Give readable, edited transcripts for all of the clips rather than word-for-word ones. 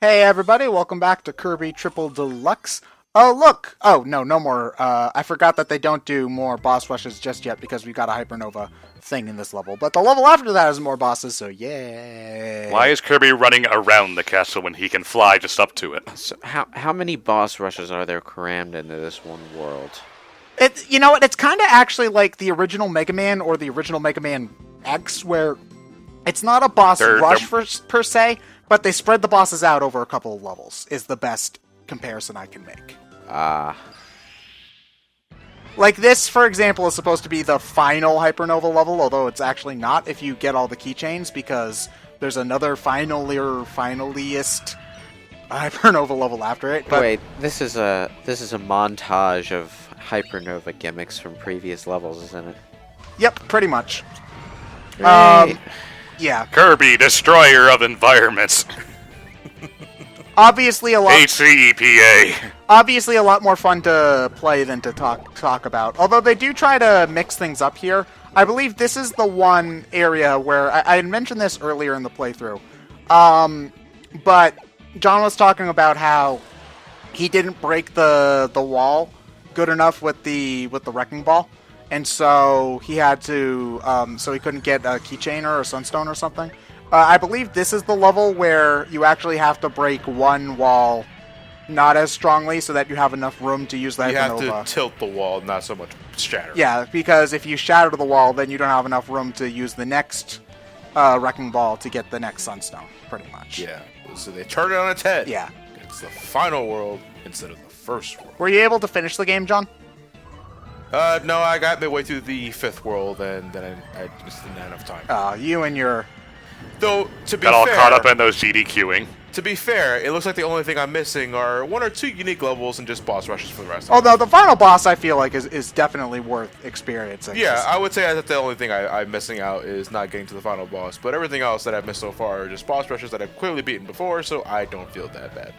Hey everybody, welcome back to Kirby Triple Deluxe. Oh look! Oh no, no more. I forgot that they don't do more boss rushes just yet because we got a Hypernova thing in this level. But the level after that has more bosses, so yay! Why is Kirby running around the castle when he can fly just up to it? So how many boss rushes are there crammed into this one world? You know what? It's kind of actually like the original Mega Man or the original Mega Man X, where it's not a boss rush per se, but they spread the bosses out over a couple of levels. Is the best comparison I can make. Like this, for example, is supposed to be the final Hypernova level, although it's actually not if you get all the keychains, because there's another finaliest Hypernova level after it. But wait, this is a montage of Hypernova gimmicks from previous levels, isn't it? Yep, pretty much. Great. Yeah. Kirby, destroyer of environments. Obviously a lot. HCEPA. Obviously a lot more fun to play than to talk about. Although they do try to mix things up here. I believe this is the one area where I had mentioned this earlier in the playthrough. But John was talking about how he didn't break the wall good enough with the wrecking ball. And so he had to, so he couldn't get a keychain or a sunstone or something. I believe this is the level where you actually have to break one wall not as strongly so that you have enough room to use the Hypernova. You have to tilt the wall, not so much shatter. Yeah, because if you shatter the wall, then you don't have enough room to use the next wrecking ball to get the next sunstone, pretty much. Yeah, so they turn it on its head. Yeah. It's the final world instead of the first world. Were you able to finish the game, John? No, I got midway through the fifth world, and then I just didn't have enough time. You and your... Though, to be Got all fair, caught up in those GD queuing. to be fair, it looks like the only thing I'm missing are one or two unique levels and just boss rushes for the rest of Although the final boss, I feel like, is definitely worth experiencing. Yeah, I would say that the only thing I'm missing out is not getting to the final boss, but everything else that I've missed so far are just boss rushes that I've clearly beaten before, so I don't feel that bad.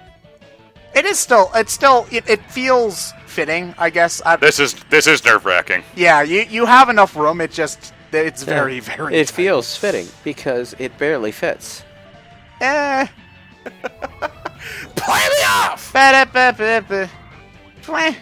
It feels fitting, I guess. This is nerve-wracking. Yeah, you have enough room, it's very, very It tight. feels fitting because it barely fits. Eh. Play me off! Ba-da-ba-ba-ba. Tweh.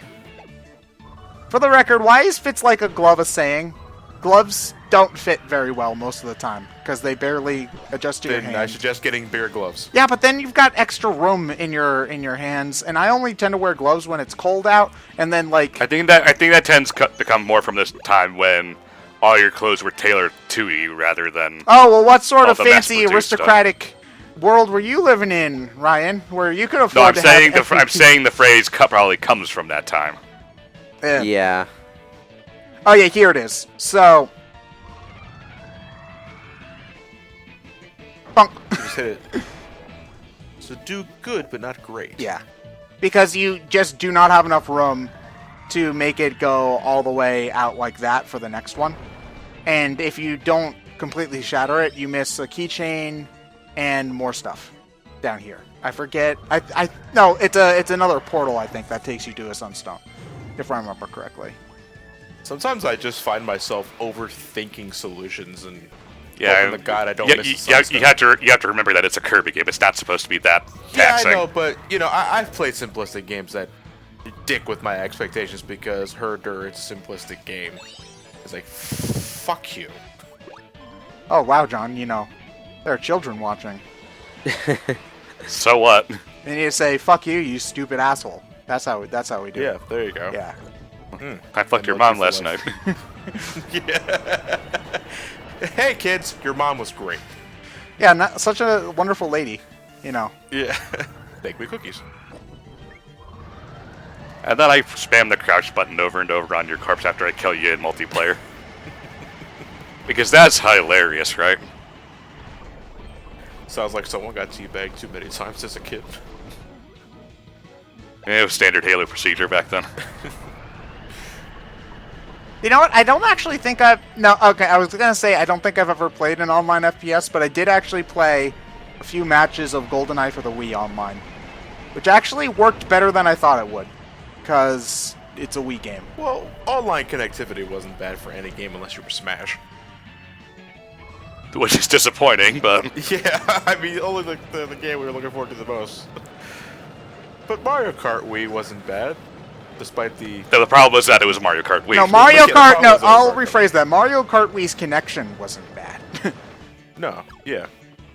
For the record, why is fits like a glove a saying? Gloves don't fit very well most of the time, because they barely adjust to your Then hand. I suggest getting bigger gloves. Yeah, but then you've got extra room in your hands, and I only tend to wear gloves when it's cold out, and then like... I think that tends to come more from this time when all your clothes were tailored to you rather than... Oh, well, what sort all of the fancy mass-produced aristocratic world were you living in, Ryan, where you could No, afford I'm to saying have... I'm saying the phrase probably comes from that time. Yeah. Oh, yeah, here it is. So... Bonk. Just hit it. So do good, but not great. Yeah. Because you just do not have enough room to make it go all the way out like that for the next one. And if you don't completely shatter it, you miss a keychain and more stuff down here. I forget. No, it's another portal, I think, that takes you to a sunstone, if I remember correctly. Sometimes I just find myself overthinking solutions and Yeah, hoping to God I don't miss a you sunstone. have to remember that it's a Kirby game. It's not supposed to be that Yeah, taxing. I know, but I've played simplistic games that dick with my expectations because herder, it's a simplistic game. It's like, fuck you. Oh, wow, John, there are children watching. So what? You need to say, fuck you, you stupid asshole. That's how we do it. Yeah, there you go. Yeah. I fucked your lucky mom for last life. night. Yeah. Hey kids, your mom was great. Yeah, such a wonderful lady, Yeah. Bake me cookies. And then I spam the crouch button over and over on your corpse after I kill you in multiplayer. Because that's hilarious, right? Sounds like someone got teabagged too many times as a kid. It was standard Halo procedure back then. You know what? I don't actually think I've... No, okay, I was going to say I don't think I've ever played an online FPS, but I did actually play a few matches of GoldenEye for the Wii online. Which actually worked better than I thought it would. Because it's a Wii game. Well, online connectivity wasn't bad for any game unless you were Smash. which is disappointing, but Yeah, I mean, only the game we were looking forward to the most. But Mario Kart Wii wasn't bad, despite the... the problem was that it was Mario Kart Wii. No, Mario Yeah, the Kart. problem No, is that I'll Mario Kart. rephrase that. Mario Kart Wii's connection wasn't bad. No, yeah.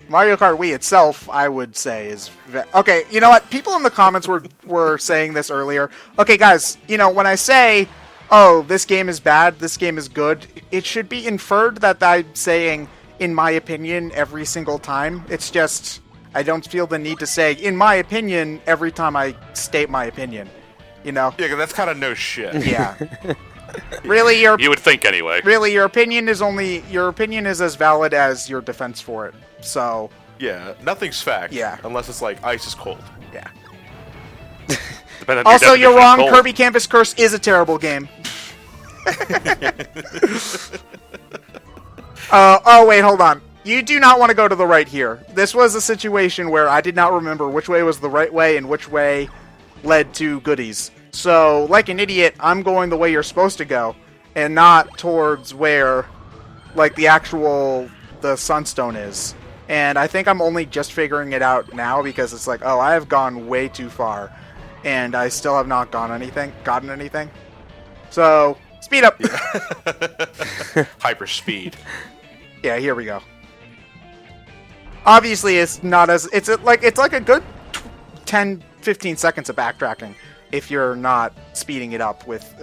Mario Kart Wii itself, I would say, is okay. You know what? People in the comments were saying this earlier. Okay, guys, you know when I say, "Oh, this game is bad, this game is good," it should be inferred that I'm saying, in my opinion, every single time. It's just I don't feel the need to say, in my opinion, every time I state my opinion. You know? Yeah, 'cause that's kind of no shit. Yeah. Really, You would think anyway. your opinion is as valid as your defense for it. So, Yeah, nothing's fact. Yeah. Unless it's like ice is cold. yeah. Depending on your Also, you're definition of wrong. cold. Kirby Campus Curse is a terrible game. Oh, wait, hold on. You do not want to go to the right here. This was a situation where I did not remember which way was the right way and which way led to goodies. So, like an idiot, I'm going the way you're supposed to go, and not towards where, like, the sunstone is. And I think I'm only just figuring it out now because it's like, oh, I have gone way too far, and I still have not gotten anything. So, speed up. Hyper speed. Yeah, here we go. Obviously, it's not as it's like a good 10, 15 seconds of backtracking if you're not speeding it up with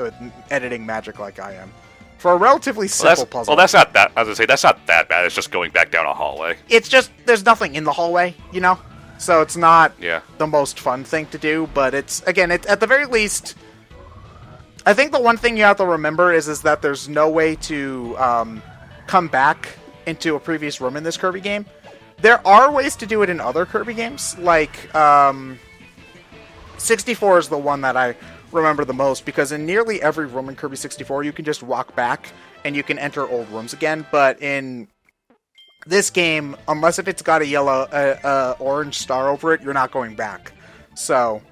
editing magic like I am. For a relatively simple puzzle. Well, that's not that. I was gonna say that's not that bad. It's just going back down a hallway. It's just there's nothing in the hallway, you know, so it's not Yeah. the most fun thing to do. But it's at the very least. I think the one thing you have to remember is that there's no way to come back into a previous room in this Kirby game. There are ways to do it in other Kirby games, like 64 is the one that I remember the most, because in nearly every room in Kirby 64, you can just walk back and you can enter old rooms again. But in this game, unless if it's got a orange star over it, you're not going back. So,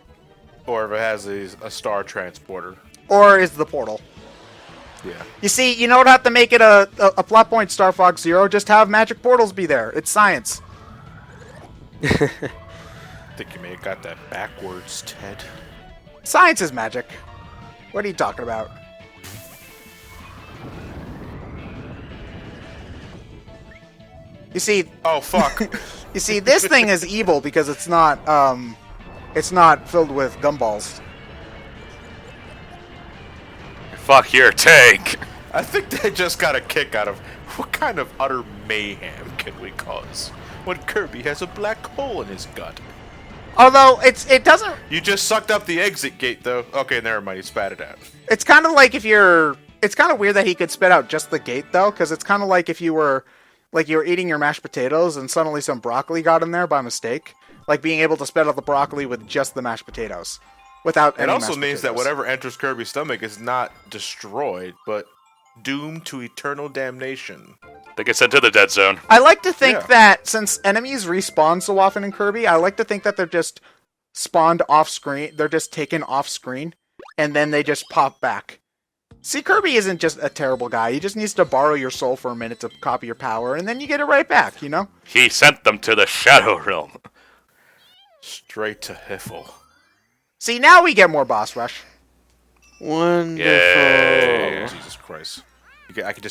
Or if it has a star transporter. or is the portal. Yeah. You see, you don't have to make it a plot point Star Fox Zero. Just have magic portals be there. It's science. I think you may have got that backwards, Ted. Science is magic. What are you talking about? You see, Oh, fuck. this thing is evil because it's not filled with gumballs. Fuck your tank. I think they just got a kick out of what kind of utter mayhem can we cause when Kirby has a black hole in his gut. Although it doesn't. You just sucked up the exit gate, though. Okay, never mind. You spat it out. It's kind of like if you're. It's kind of weird that he could spit out just the gate though, because it's kind of like if you were eating your mashed potatoes and suddenly some broccoli got in there by mistake. Like being able to spit out the broccoli with just the mashed potatoes, without any It also mashed means that potatoes. whatever enters Kirby's stomach is not destroyed, but doomed to eternal damnation. They get sent to the dead zone. I like to think Yeah. that since enemies respawn so often in Kirby, I like to think that they're just spawned off screen. They're just taken off screen, and then they just pop back. See, Kirby isn't just a terrible guy. He just needs to borrow your soul for a minute to copy your power, and then you get it right back, you know? He sent them to the Shadow Realm. Straight to Hiffle. See, now we get more boss rush. Wonderful. Yay. Oh, Jesus Christ. I could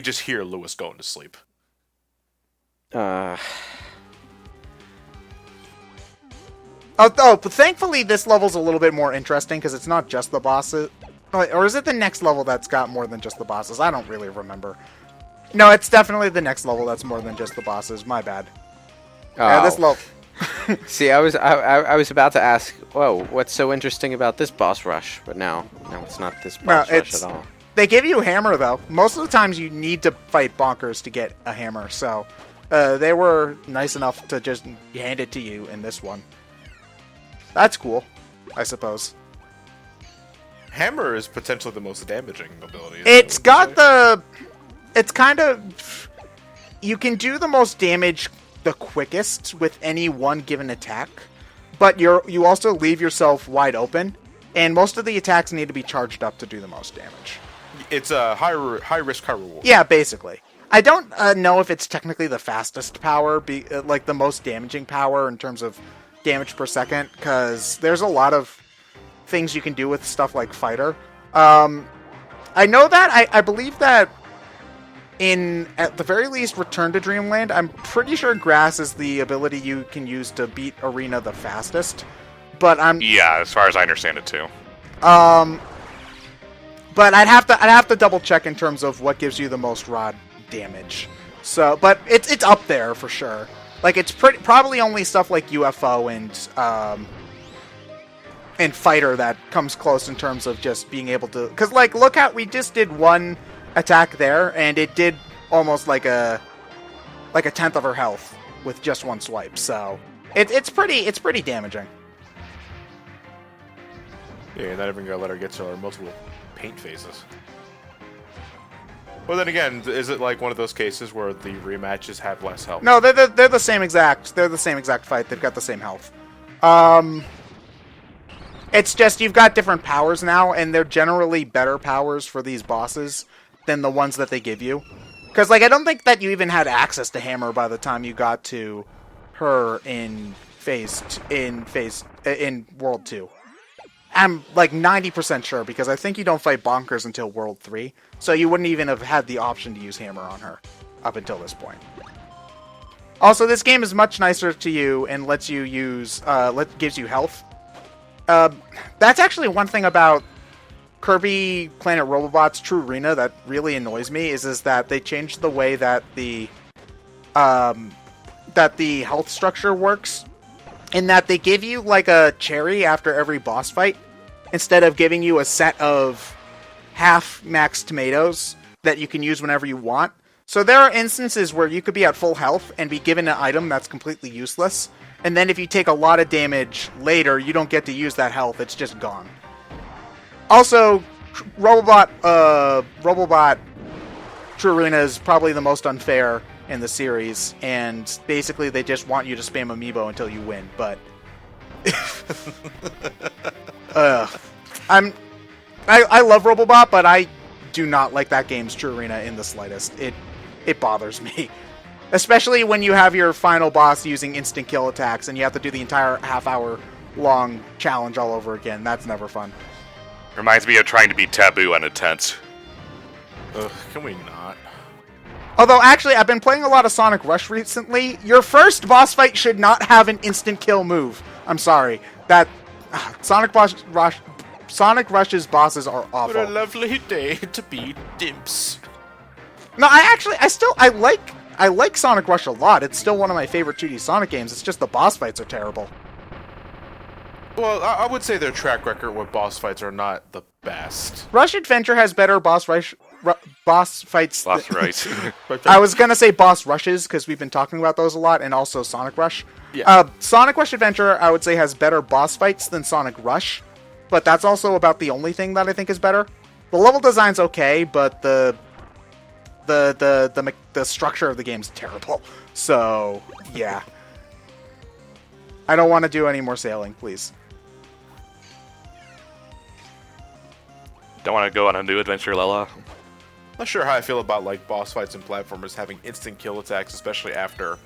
just hear Lewis going to sleep. Oh, but thankfully this level's a little bit more interesting because it's not just the bosses. Or is it the next level that's got more than just the bosses? I don't really remember. No, it's definitely the next level that's more than just the bosses. My bad. Yeah, this level. See, I was about to ask, whoa, what's so interesting about this boss rush? But no, it's not this boss rush at all. They give you a hammer, though. Most of the times you need to fight bonkers to get a hammer, so they were nice enough to just hand it to you in this one. That's cool, I suppose. Hammer is potentially the most damaging ability. It's got the... It's kind of... You can do the most damage the quickest with any one given attack, but you also leave yourself wide open, and most of the attacks need to be charged up to do the most damage. It's a high risk, high reward. Yeah, basically. I don't know if it's technically the fastest power, like the most damaging power in terms of damage per second, because there's a lot of things you can do with stuff like Fighter. I know that, I believe that at the very least, Return to Dreamland, I'm pretty sure Grass is the ability you can use to beat Arena the fastest. But Yeah, as far as I understand it too. But I'd have to double check in terms of what gives you the most rod damage. So, but it's up there for sure. Like it's probably only stuff like UFO and Fighter that comes close in terms of just being able to. Because like, look how we just did one attack there, and it did almost like a tenth of her health with just one swipe. So it's pretty damaging. Yeah, you're not even gonna let her get to her multiple paint phases. Well, then again, is it like one of those cases where the rematches have less health? No, they're the same exact. They're the same exact fight. They've got the same health. It's just you've got different powers now, and they're generally better powers for these bosses than the ones that they give you. Because like I don't think that you even had access to Hammer by the time you got to her in World 2. I'm like 90% sure, because I think you don't fight Bonkers until World 3, so you wouldn't even have had the option to use Hammer on her up until this point. Also, this game is much nicer to you and lets you use, gives you health. That's actually one thing about Kirby Planet Robobot's True Arena that really annoys me, is that they changed the way that the health structure works. In that they give you like a cherry after every boss fight, instead of giving you a set of half max tomatoes that you can use whenever you want. So there are instances where you could be at full health and be given an item that's completely useless, and then if you take a lot of damage later, you don't get to use that health, it's just gone. Also, Robobot True Arena is probably the most unfair in the series, and basically they just want you to spam Amiibo until you win, but I love Robobot, but I do not like that game's True Arena in the slightest. It bothers me. Especially when you have your final boss using instant kill attacks and you have to do the entire half-hour long challenge all over again. That's never fun. Reminds me of trying to beat Taboo on a tent. Ugh, can we not? Although, actually, I've been playing a lot of Sonic Rush recently. Your first boss fight should not have an instant kill move. I'm sorry. Sonic Rush's bosses are awful. What a lovely day to be dimps. No, I like Sonic Rush a lot. It's still one of my favorite 2D Sonic games. It's just the boss fights are terrible. Well, I would say their track record with boss fights are not the best. Rush Adventure has better boss fights. Boss right. I was gonna say boss rushes, because we've been talking about those a lot, and also Sonic Rush. Yeah. Sonic Rush Adventure, I would say, has better boss fights than Sonic Rush, but that's also about the only thing that I think is better. The level design's okay, but the structure of the game's terrible. So yeah, I don't want to do any more sailing, please. Don't want to go on a new adventure, Lella. Not sure how I feel about like boss fights and platformers having instant kill attacks, especially after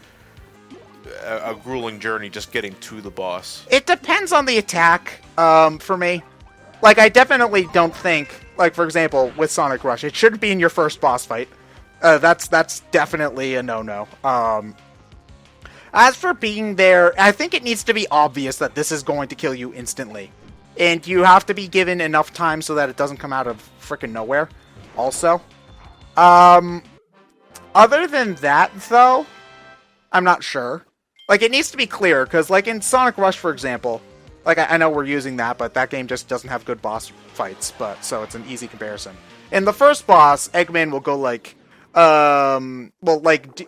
a grueling journey just getting to the boss. It depends on the attack, for me. Like, I definitely don't think, like, for example, with Sonic Rush, it shouldn't be in your first boss fight. That's definitely a no-no. As for being there, I think it needs to be obvious that this is going to kill you instantly. And you have to be given enough time so that it doesn't come out of frickin' nowhere, also. Other than that, though, I'm not sure. Like, it needs to be clear, because, like, in Sonic Rush, for example, like, I know we're using that, but that game just doesn't have good boss fights, so it's an easy comparison. In the first boss, Eggman will go, like,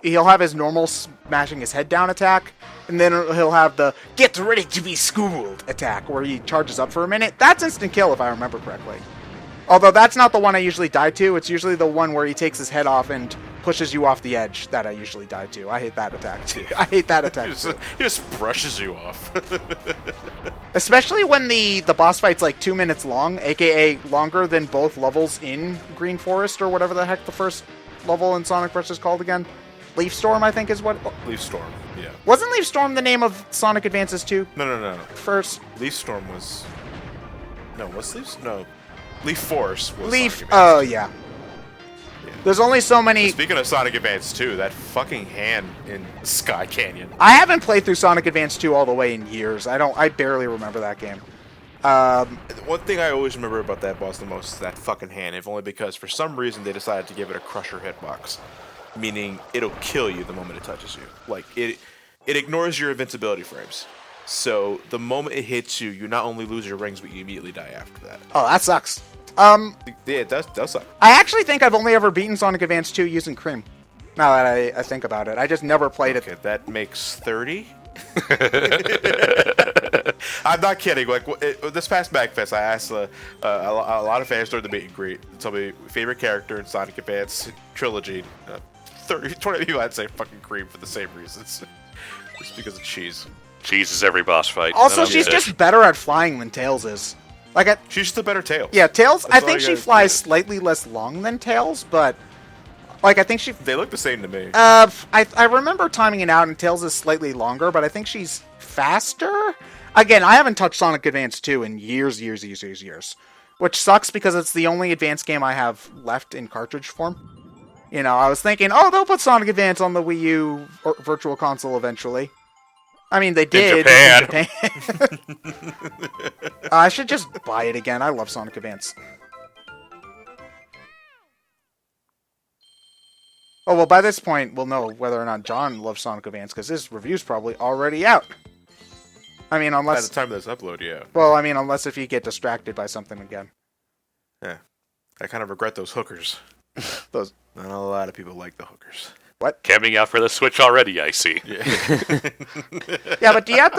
he'll have his normal smashing his head down attack, and then he'll have the get ready to be schooled attack, where he charges up for a minute. That's instant kill, if I remember correctly. Although that's not the one I usually die to. It's usually the one where he takes his head off and pushes you off the edge that I usually die to. I hate that attack too. I hate that attack too. He just brushes you off. Especially when the boss fight's like 2 minutes long, aka longer than both levels in Green Forest or whatever the heck the first level in Sonic Rush is called again? Leaf Storm, I think, is what. Leaf Storm. Yeah. Wasn't Leaf Storm the name of Sonic Advances 2? No. First. Leaf Storm was. No, what's Leaf? No. Leaf Force was. Leaf. Sonic Oh Advance. yeah. There's only so many. Speaking of Sonic Advance 2, that fucking hand in Sky Canyon. I haven't played through Sonic Advance 2 all the way in years. I barely remember that game. One thing I always remember about that boss the most is that fucking hand, if only because for some reason they decided to give it a crusher hitbox, meaning it'll kill you the moment it touches you. Like it ignores your invincibility frames. So the moment it hits you, you not only lose your rings, but you immediately die after that. Oh, that sucks. Yeah, it does suck. I actually think I've only ever beaten Sonic Advance 2 using Cream. Now that I think about it, I just never played Okay, it. that makes 30. I'm not kidding. Like this past MagFest, I asked a lot of fans during the meet and greet to tell me favorite character in Sonic Advance trilogy. 20 people I'd say fucking Cream for the same reasons, just because of cheese. Cheese is every boss fight. Also, None of she's it. just better at flying than Tails is. Like, She's just a better Tails. yeah, Tails. That's I all think you she gotta flies do. slightly less long than Tails, but like I think she. They look the same to me. I remember timing it out, and Tails is slightly longer, but I think she's faster. Again, I haven't touched Sonic Advance 2 in years, which sucks because it's the only Advance game I have left in cartridge form. You know, I was thinking, oh, they'll put Sonic Advance on the Wii U Virtual Console eventually. I mean, they did. Japan. I should just buy it again. I love Sonic Advance. Oh, well, by this point, we'll know whether or not John loves Sonic Advance, because his review's probably already out. I mean, By unless... the time of this upload, yeah. Well, I mean, unless if you get distracted by something again. Yeah. I kind of regret those hookers. Those... Not a lot of people like the hookers. What? Coming out for the Switch already, I see. Yeah. Yeah, but do you have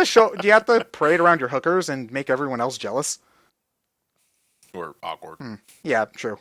to parade around your hookers and make everyone else jealous? Or awkward. Yeah, true.